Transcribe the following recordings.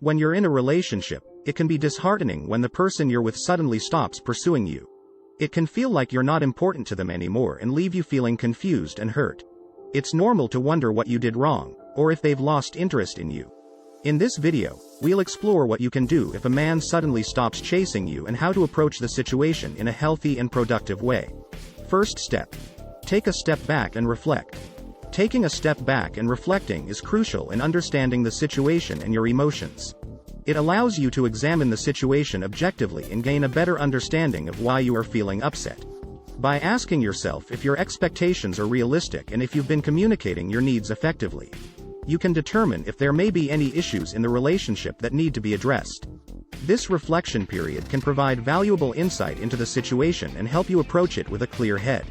When you're in a relationship, it can be disheartening when the person you're with suddenly stops pursuing you. It can feel like you're not important to them anymore and leave you feeling confused and hurt. It's normal to wonder what you did wrong, or if they've lost interest in you. In this video, we'll explore what you can do if a man suddenly stops chasing you and how to approach the situation in a healthy and productive way. First step. Take a step back and reflect. Taking a step back and reflecting is crucial in understanding the situation and your emotions. It allows you to examine the situation objectively and gain a better understanding of why you are feeling upset. By asking yourself if your expectations are realistic and if you've been communicating your needs effectively, you can determine if there may be any issues in the relationship that need to be addressed. This reflection period can provide valuable insight into the situation and help you approach it with a clear head.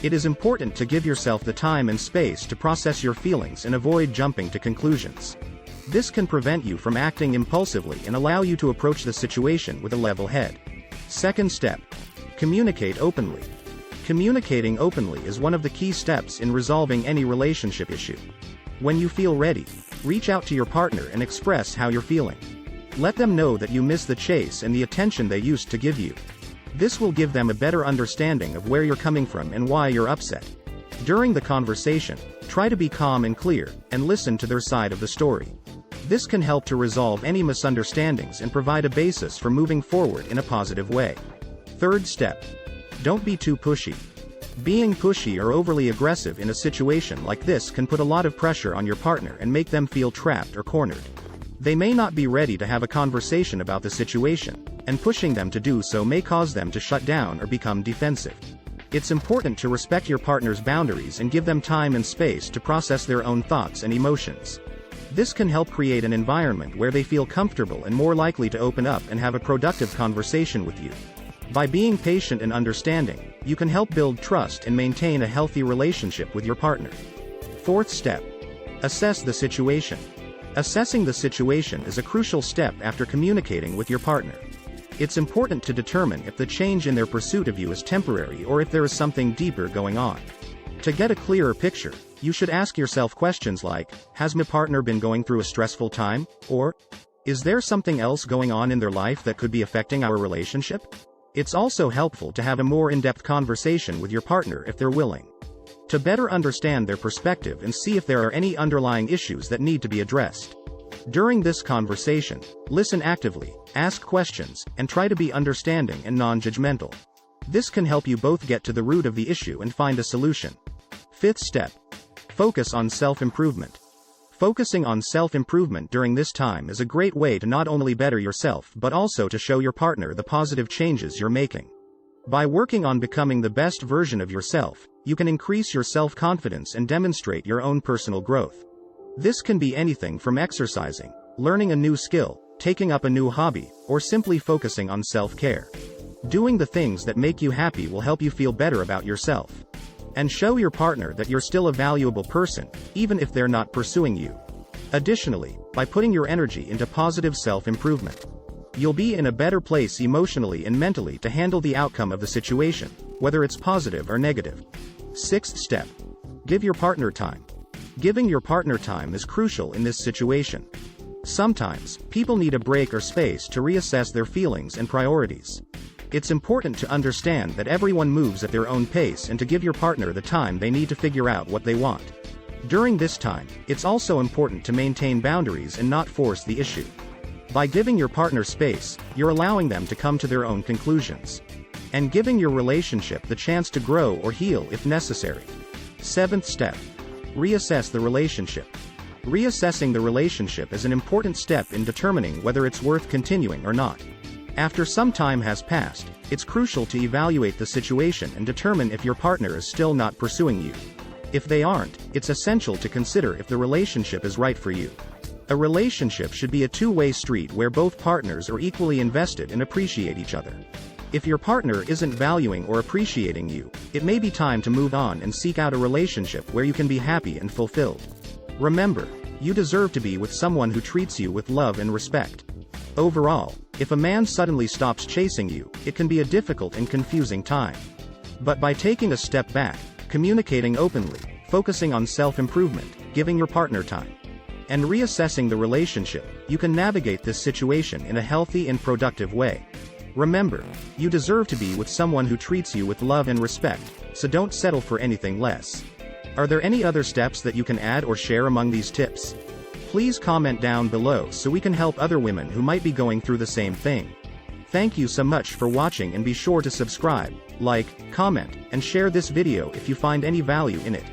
It is important to give yourself the time and space to process your feelings and avoid jumping to conclusions. This can prevent you from acting impulsively and allow you to approach the situation with a level head. Second step. Communicate openly. Communicating openly is one of the key steps in resolving any relationship issue. When you feel ready, reach out to your partner and express how you're feeling. Let them know that you miss the chase and the attention they used to give you. This will give them a better understanding of where you're coming from and why you're upset. During the conversation, try to be calm and clear, and listen to their side of the story. This can help to resolve any misunderstandings and provide a basis for moving forward in a positive way. Third step. Don't be too pushy. Being pushy or overly aggressive in a situation like this can put a lot of pressure on your partner and make them feel trapped or cornered. They may not be ready to have a conversation about the situation, and pushing them to do so may cause them to shut down or become defensive. It's important to respect your partner's boundaries and give them time and space to process their own thoughts and emotions. This can help create an environment where they feel comfortable and more likely to open up and have a productive conversation with you. By being patient and understanding, you can help build trust and maintain a healthy relationship with your partner. Fourth step. Assess the situation. Assessing the situation is a crucial step after communicating with your partner. It's important to determine if the change in their pursuit of you is temporary or if there is something deeper going on. To get a clearer picture, you should ask yourself questions like, has my partner been going through a stressful time? Or, is there something else going on in their life that could be affecting our relationship? It's also helpful to have a more in-depth conversation with your partner if they're willing, to better understand their perspective and see if there are any underlying issues that need to be addressed. During this conversation, listen actively, ask questions, and try to be understanding and non-judgmental. This can help you both get to the root of the issue and find a solution. Fifth step. Focus on self-improvement. Focusing on self-improvement during this time is a great way to not only better yourself but also to show your partner the positive changes you're making. By working on becoming the best version of yourself, you can increase your self-confidence and demonstrate your own personal growth. This can be anything from exercising, learning a new skill, taking up a new hobby, or simply focusing on self-care. Doing the things that make you happy will help you feel better about yourself. And show your partner that you're still a valuable person, even if they're not pursuing you. Additionally, by putting your energy into positive self-improvement, you'll be in a better place emotionally and mentally to handle the outcome of the situation, whether it's positive or negative. Sixth step. Give your partner time. Giving your partner time is crucial in this situation. Sometimes, people need a break or space to reassess their feelings and priorities. It's important to understand that everyone moves at their own pace and to give your partner the time they need to figure out what they want. During this time, it's also important to maintain boundaries and not force the issue. By giving your partner space, you're allowing them to come to their own conclusions, and giving your relationship the chance to grow or heal if necessary. Seventh step. Reassess the relationship. Reassessing the relationship is an important step in determining whether it's worth continuing or not. After some time has passed, it's crucial to evaluate the situation and determine if your partner is still not pursuing you. If they aren't, it's essential to consider if the relationship is right for you. A relationship should be a two-way street where both partners are equally invested and appreciate each other. If your partner isn't valuing or appreciating you, it may be time to move on and seek out a relationship where you can be happy and fulfilled. Remember, you deserve to be with someone who treats you with love and respect. Overall, if a man suddenly stops chasing you, it can be a difficult and confusing time. But by taking a step back, communicating openly, focusing on self-improvement, giving your partner time, and reassessing the relationship, you can navigate this situation in a healthy and productive way. Remember, you deserve to be with someone who treats you with love and respect, so don't settle for anything less. Are there any other steps that you can add or share among these tips? Please comment down below so we can help other women who might be going through the same thing. Thank you so much for watching, and be sure to subscribe, like, comment, and share this video if you find any value in it.